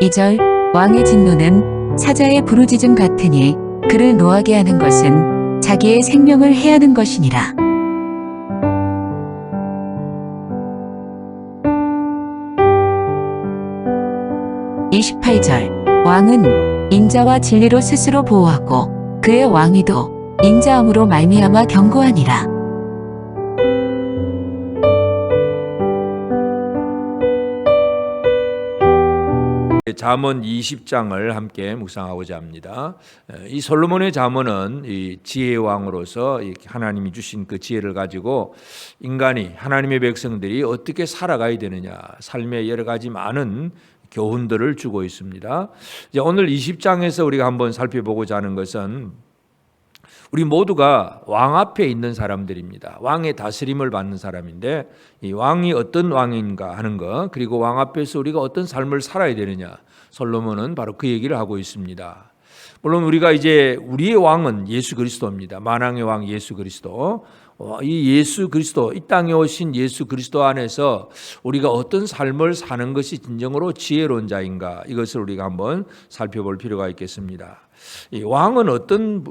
2절 왕의 진노는 사자의 부르짖음 같으니 그를 노하게 하는 것은 자기의 생명을 해하는 것이니라. 28절 왕은 인자와 진리로 스스로 보호하고 그의 왕위도 인자함으로 말미암아 견고하니라. 잠언 20장을 함께 묵상하고자 합니다. 이 솔로몬의 잠언은 이 지혜의 왕으로서 하나님이 주신 그 지혜를 가지고 인간이, 하나님의 백성들이 어떻게 살아가야 되느냐, 삶의 여러 가지 많은 교훈들을 주고 있습니다. 이제 오늘 20장에서 우리가 한번 살펴보고자 하는 것은 우리 모두가 왕 앞에 있는 사람들입니다. 왕의 다스림을 받는 사람인데 이 왕이 어떤 왕인가 하는 것, 그리고 왕 앞에서 우리가 어떤 삶을 살아야 되느냐, 솔로몬은 바로 그 얘기를 하고 있습니다. 물론 우리가 이제 우리의 왕은 예수 그리스도입니다. 만왕의 왕 예수 그리스도. 이 예수 그리스도, 이 땅에 오신 예수 그리스도 안에서 우리가 어떤 삶을 사는 것이 진정으로 지혜로운 자인가, 이것을 우리가 한번 살펴볼 필요가 있겠습니다. 이 왕은 어떤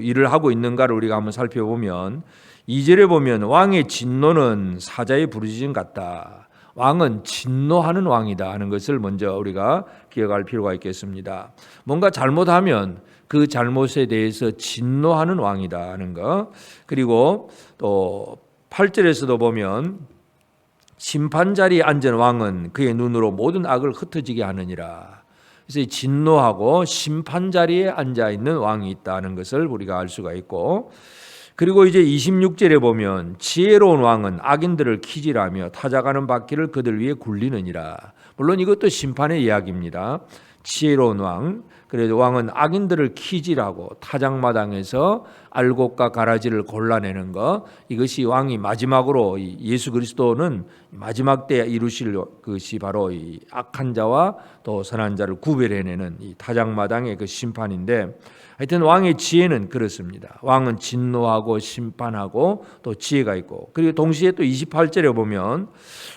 일을 하고 있는가를 우리가 한번 살펴보면 2절에 보면 왕의 진노는 사자의 부르짖음 같다. 왕은 진노하는 왕이다 하는 것을 먼저 우리가 기억할 필요가 있겠습니다. 뭔가 잘못하면 그 잘못에 대해서 진노하는 왕이다 하는 것. 그리고 또 8절에서도 보면 심판 자리에 앉은 왕은 그의 눈으로 모든 악을 흩어지게 하느니라. 그래서 진노하고 심판 자리에 앉아 있는 왕이 있다는 것을 우리가 알 수가 있고, 그리고 이제 26절에 보면 지혜로운 왕은 악인들을 키질하며 타작하는 바퀴를 그들 위에 굴리느니라. 물론 이것도 심판의 이야기입니다. 지혜로운 왕, 그래도 왕은 악인들을 키질하고 타작마당에서 알곡과 가라지를 골라내는 것, 이것이 왕이 마지막으로 예수 그리스도는 마지막 때에 이루실 것이 바로 이 악한 자와 또 선한 자를 구별해내는 이 타작마당의 그 심판인데, 하여튼 왕의 지혜는 그렇습니다. 왕은 진노하고 심판하고 또 지혜가 있고, 그리고 동시에 또 28절에 보면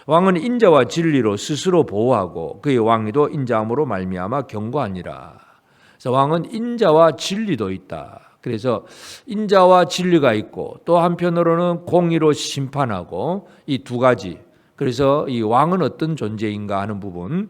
왕은 인자와 진리로 스스로 보호하고 그의 왕위도 인자함으로 말미암아 견고하니라. 그래서 왕은 인자와 진리도 있다. 그래서 인자와 진리가 있고 또 한편으로는 공의로 심판하고, 이 두 가지. 그래서 이 왕은 어떤 존재인가 하는 부분.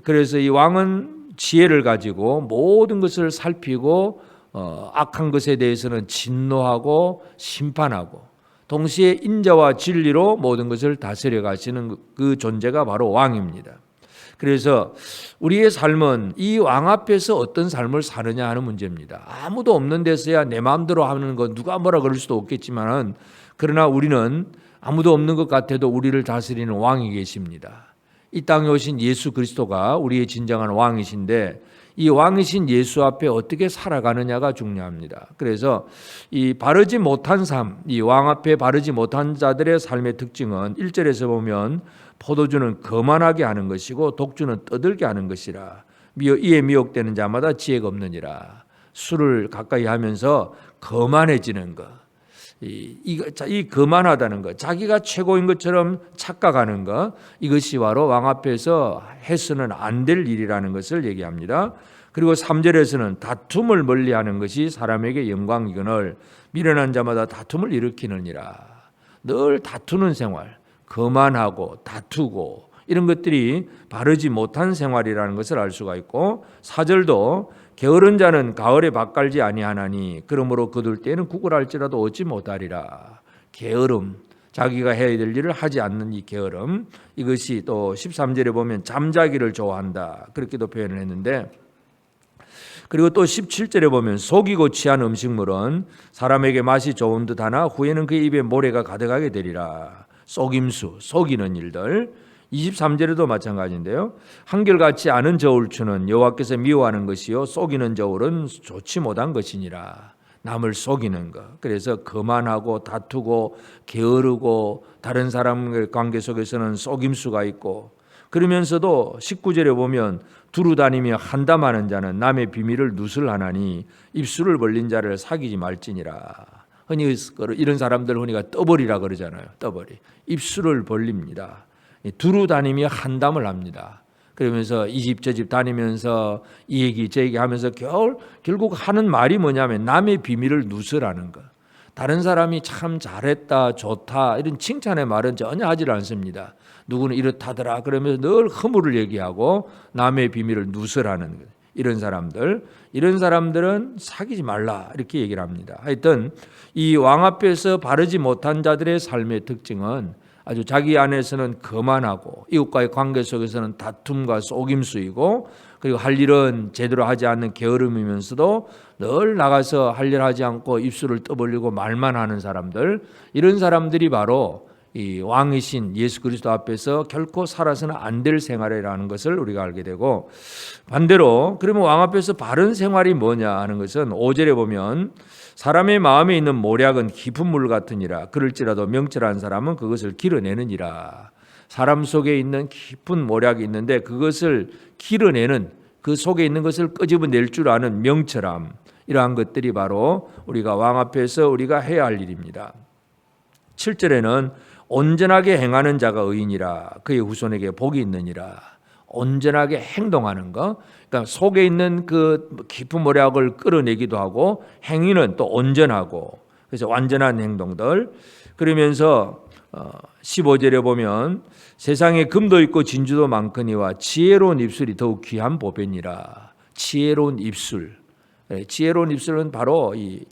그래서 이 왕은 지혜를 가지고 모든 것을 살피고 악한 것에 대해서는 진노하고 심판하고, 동시에 인자와 진리로 모든 것을 다스려 가시는 그 존재가 바로 왕입니다. 그래서 우리의 삶은 이 왕 앞에서 어떤 삶을 사느냐 하는 문제입니다. 아무도 없는 데서야 내 마음대로 하는 건 누가 뭐라 그럴 수도 없겠지만, 그러나 우리는 아무도 없는 것 같아도 우리를 다스리는 왕이 계십니다. 이 땅에 오신 예수 그리스도가 우리의 진정한 왕이신데, 이 왕이신 예수 앞에 어떻게 살아가느냐가 중요합니다. 그래서 이 바르지 못한 삶, 이 왕 앞에 바르지 못한 자들의 삶의 특징은 1절에서 보면 포도주는 거만하게 하는 것이고 독주는 떠들게 하는 것이라. 이에 미혹되는 자마다 지혜가 없느니라. 술을 가까이 하면서 거만해지는 것. 이 거만하다는 것, 자기가 최고인 것처럼 착각하는 것, 이것이 바로 왕 앞에서 해서는 안 될 일이라는 것을 얘기합니다. 그리고 3절에서는 다툼을 멀리하는 것이 사람에게 영광이거늘 미련한 자마다 다툼을 일으키느니라. 늘 다투는 생활, 거만하고 다투고 이런 것들이 바르지 못한 생활이라는 것을 알 수가 있고, 4절도 게으른 자는 가을에 밥 갈지 아니하나니 그러므로 거둘 때에는 국을 할지라도 얻지 못하리라. 게으름, 자기가 해야 될 일을 하지 않는 이 게으름, 이것이 또 13절에 보면 잠자기를 좋아한다, 그렇게도 표현을 했는데, 그리고 또 17절에 보면 속이고 취한 음식물은 사람에게 맛이 좋은 듯하나 후에는 그의 입에 모래가 가득하게 되리라. 속임수, 속이는 일들. 23절에도 마찬가지인데요. 한결같이 않은 저울추는 여호와께서 미워하는 것이요 속이는 저울은 좋지 못한 것이니라. 남을 속이는 것. 그래서 거만하고 다투고 게으르고 다른 사람의 관계 속에서는 속임수가 있고, 그러면서도 19절에 보면 두루 다니며 한담하는 자는 남의 비밀을 누설하나니 입술을 벌린 자를 사귀지 말지니라. 흔히 이런 사람들 흔히가 떠벌이라 그러잖아요. 떠벌이. 입술을 벌립니다. 두루 다니며 한담을 합니다. 그러면서 이 집 저 집 다니면서 이 얘기 저 얘기 하면서 결국 하는 말이 뭐냐면 남의 비밀을 누설하는 거. 다른 사람이 참 잘했다, 좋다 이런 칭찬의 말은 전혀 하질 않습니다. 누구는 이렇다더라 그러면서 늘 허물을 얘기하고 남의 비밀을 누설하는 거예요. 이런 사람들은 사귀지 말라 이렇게 얘기를 합니다. 하여튼 이 왕 앞에서 바르지 못한 자들의 삶의 특징은 아주 자기 안에서는 거만하고 이웃과의 관계 속에서는 다툼과 속임수이고 그리고 할 일은 제대로 하지 않는 게으름이면서도 늘 나가서 할 일 하지 않고 입술을 떠벌리고 말만 하는 사람들, 이런 사람들이 바로 이 왕이신 예수 그리스도 앞에서 결코 살아서는 안 될 생활이라는 것을 우리가 알게 되고, 반대로 그러면 왕 앞에서 바른 생활이 뭐냐 하는 것은 5절에 보면 사람의 마음에 있는 모략은 깊은 물 같으니라. 그럴지라도 명철한 사람은 그것을 길어내느니라. 사람 속에 있는 깊은 모략이 있는데 그것을 길어내는, 그 속에 있는 것을 끄집어낼 줄 아는 명철함, 이러한 것들이 바로 우리가 왕 앞에서 우리가 해야 할 일입니다. 7절에는 온전하게 행하는 자가 의인이라. 그의 후손에게 복이 있느니라. 온전하게 행동하는 거, 그러니까 속에 있는 그 깊은 모략을 끌어내기도 하고, 행위는 또 온전하고, 그래서 완전한 행동들. 그러면서 15절에 보면 세상에 금도 있고 진주도 많거니와 지혜로운 입술이 더욱 귀한 보배니라. 지혜로운 입술. 지혜로운 입술은 바로 이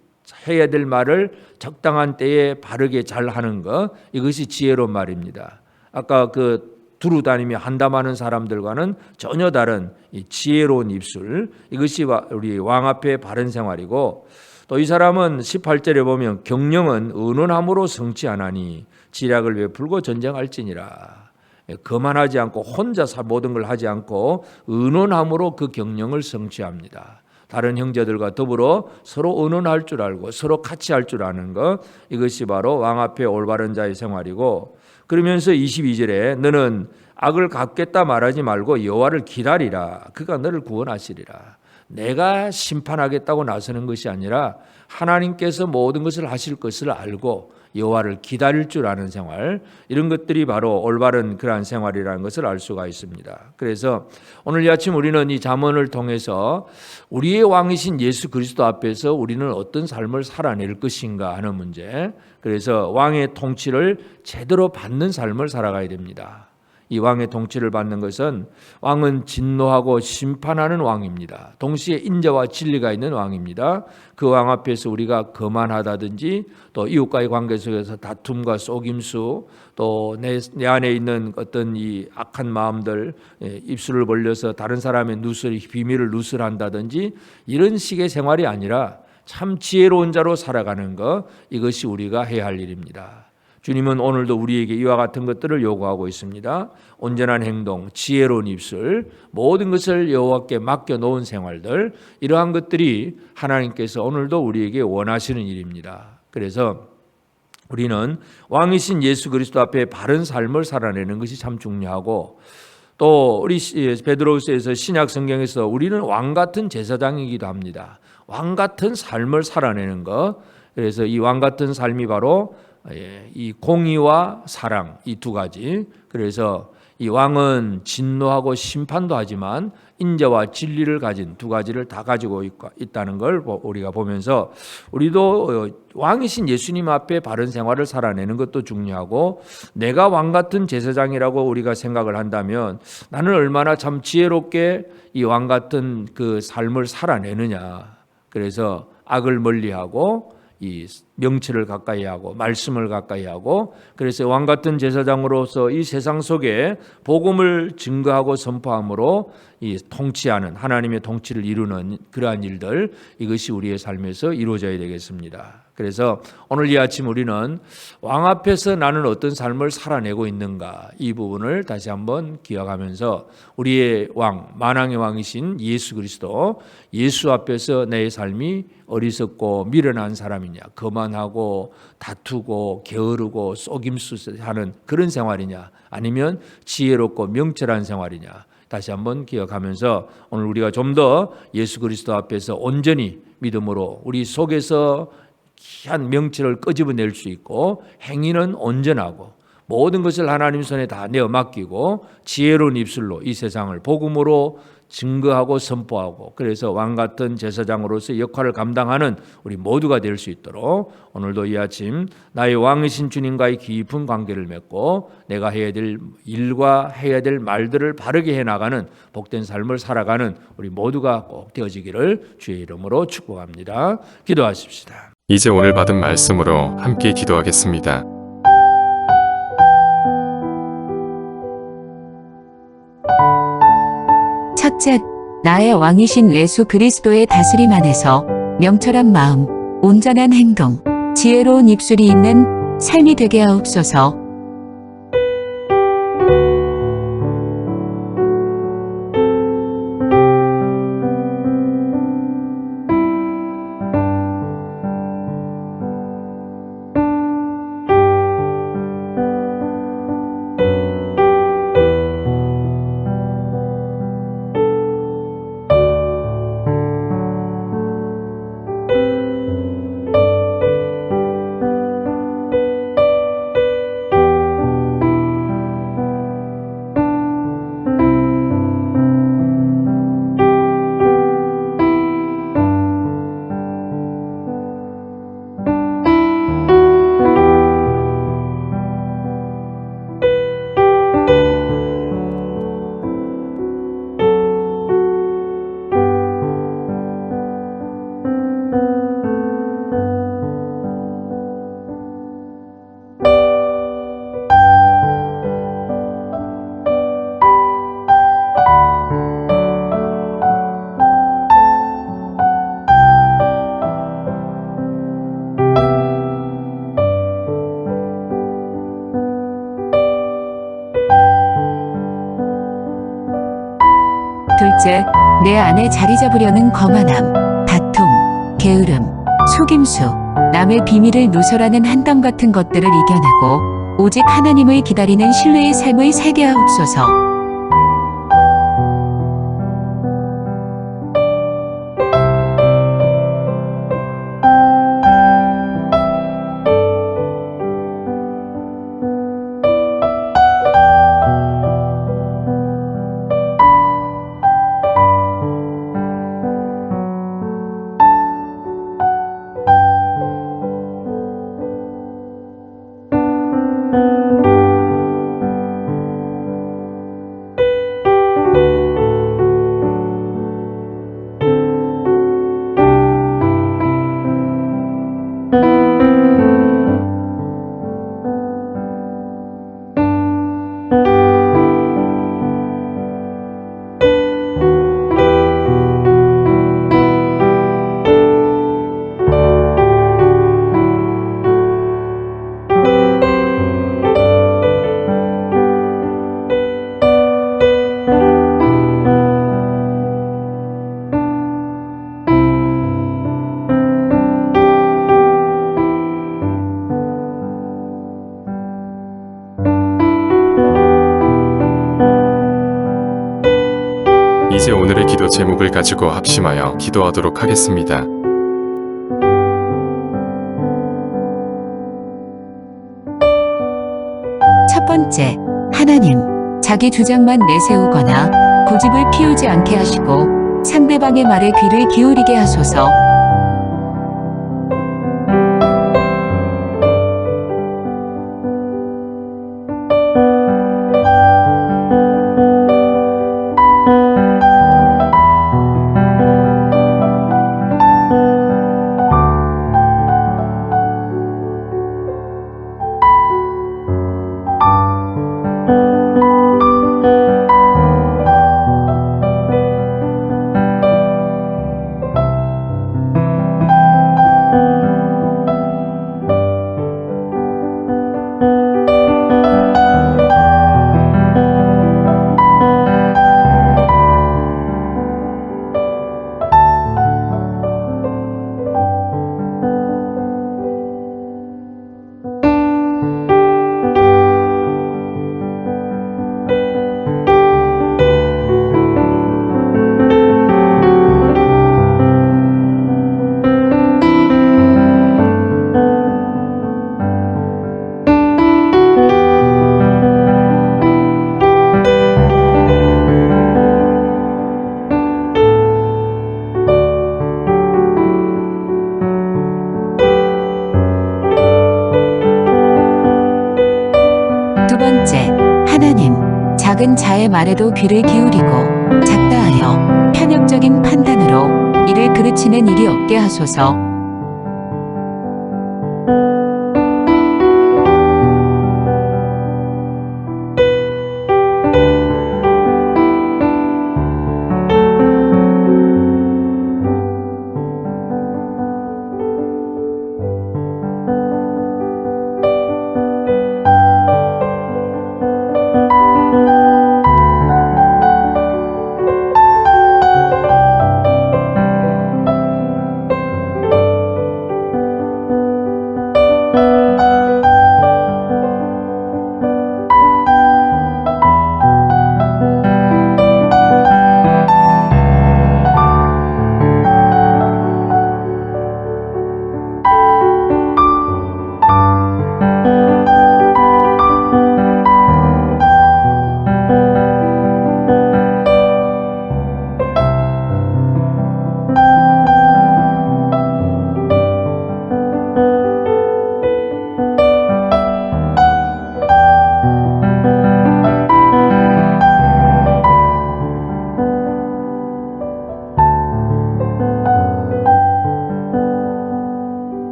해야 될 말을 적당한 때에 바르게 잘 하는 것, 이것이 지혜로운 말입니다. 아까 그 두루 다니며 한담하는 사람들과는 전혀 다른 이 지혜로운 입술, 이것이 우리 왕 앞에 바른 생활이고, 또 이 사람은 18절에 보면 경영은 의논함으로 성취하나니 지략을 베풀고 전쟁할지니라. 거만하지 않고 혼자 모든 걸 하지 않고 의논함으로 그 경영을 성취합니다. 다른 형제들과 더불어 서로 의논할 줄 알고 서로 같이 할 줄 아는 것, 이것이 바로 왕 앞에 올바른 자의 생활이고, 그러면서 22절에 너는 악을 갚겠다 말하지 말고 여호와를 기다리라. 그가 너를 구원하시리라. 내가 심판하겠다고 나서는 것이 아니라 하나님께서 모든 것을 하실 것을 알고 여호와를 기다릴 줄 아는 생활, 이런 것들이 바로 올바른 그러한 생활이라는 것을 알 수가 있습니다. 그래서 오늘 이 아침 우리는 이 잠언을 통해서 우리의 왕이신 예수 그리스도 앞에서 우리는 어떤 삶을 살아낼 것인가 하는 문제, 그래서 왕의 통치를 제대로 받는 삶을 살아가야 됩니다. 이 왕의 통치를 받는 것은, 왕은 진노하고 심판하는 왕입니다. 동시에 인자와 진리가 있는 왕입니다. 그 왕 앞에서 우리가 거만하다든지, 또 이웃과의 관계 속에서 다툼과 속임수, 또 내 안에 있는 어떤 이 악한 마음들, 입술을 벌려서 다른 사람의 비밀을 누설한다든지, 이런 식의 생활이 아니라 참 지혜로운 자로 살아가는 것, 이것이 우리가 해야 할 일입니다. 주님은 오늘도 우리에게 이와 같은 것들을 요구하고 있습니다. 온전한 행동, 지혜로운 입술, 모든 것을 여호와께 맡겨놓은 생활들, 이러한 것들이 하나님께서 오늘도 우리에게 원하시는 일입니다. 그래서 우리는 왕이신 예수 그리스도 앞에 바른 삶을 살아내는 것이 참 중요하고, 또 우리 베드로후서에서 신약 성경에서 우리는 왕 같은 제사장이기도 합니다. 왕 같은 삶을 살아내는 것, 그래서 이 왕 같은 삶이 바로 이 공의와 사랑, 이 두 가지. 그래서 이 왕은 진노하고 심판도 하지만 인자와 진리를 가진 두 가지를 다 가지고 있다는 걸 우리가 보면서, 우리도 왕이신 예수님 앞에 바른 생활을 살아내는 것도 중요하고, 내가 왕 같은 제사장이라고 우리가 생각을 한다면 나는 얼마나 참 지혜롭게 이 왕 같은 그 삶을 살아내느냐. 그래서 악을 멀리하고 이 명철을 가까이 하고 말씀을 가까이 하고, 그래서 왕 같은 제사장으로서 이 세상 속에 복음을 증거하고 선포함으로 이 통치하는, 하나님의 통치를 이루는 그러한 일들, 이것이 우리의 삶에서 이루어져야 되겠습니다. 그래서 오늘 이 아침 우리는 왕 앞에서 나는 어떤 삶을 살아내고 있는가, 이 부분을 다시 한번 기억하면서 우리의 왕, 만왕의 왕이신 예수 그리스도, 예수 앞에서 내 삶이 어리석고 미련한 사람이냐, 거만하고 다투고 게으르고 속임수하는 그런 생활이냐, 아니면 지혜롭고 명철한 생활이냐, 다시 한번 기억하면서 오늘 우리가 좀 더 예수 그리스도 앞에서 온전히 믿음으로 우리 속에서 귀한 명철을 끄집어낼 수 있고, 행위는 온전하고 모든 것을 하나님 손에 다 내어 맡기고 지혜로운 입술로 이 세상을 복음으로 증거하고 선포하고, 그래서 왕 같은 제사장으로서 역할을 감당하는 우리 모두가 될 수 있도록 오늘도 이 아침 나의 왕이신 주님과의 깊은 관계를 맺고 내가 해야 될 일과 해야 될 말들을 바르게 해나가는 복된 삶을 살아가는 우리 모두가 꼭 되어지기를 주의 이름으로 축복합니다. 기도하십시다. 이제 오늘 받은 말씀으로 함께 기도하겠습니다. 첫째, 나의 왕이신 예수 그리스도의 다스림 안에서 명철한 마음, 온전한 행동, 지혜로운 입술이 있는 삶이 되게 하옵소서. 둘째, 내 안에 자리 잡으려는 거만함, 다툼, 게으름, 속임수, 남의 비밀을 누설하는 한담 같은 것들을 이겨내고 오직 하나님을 기다리는 신뢰의 삶을 살게 하옵소서. 이제 오늘의 기도 제목을 가지고 합심하여 기도하도록 하겠습니다. 첫 번째, 하나님, 자기 주장만 내세우거나 고집을 피우지 않게 하시고 상대방의 말에 귀를 기울이게 하소서. 두 번째, 하나님, 작은 자의 말에도 귀를 기울이고 작다 하여 편협적인 판단으로 이를 그르치는 일이 없게 하소서.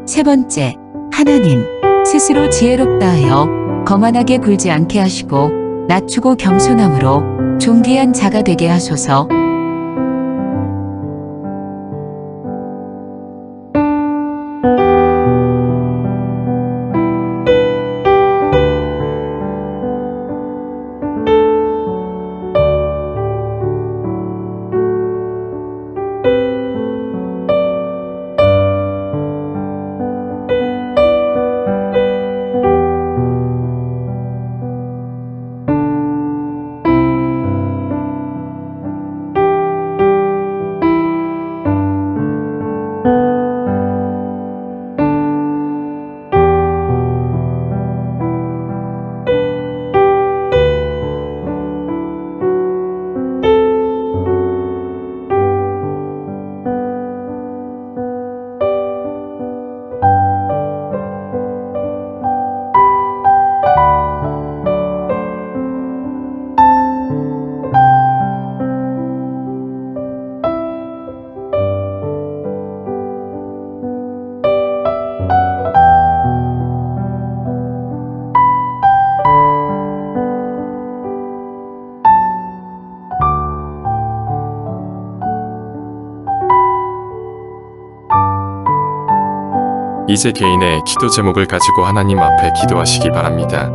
세 번째, 하나님, 스스로 지혜롭다 하여 거만하게 굴지 않게 하시고 낮추고 겸손함으로 존귀한 자가 되게 하소서. 이제 개인의 기도 제목을 가지고 하나님 앞에 기도하시기 바랍니다.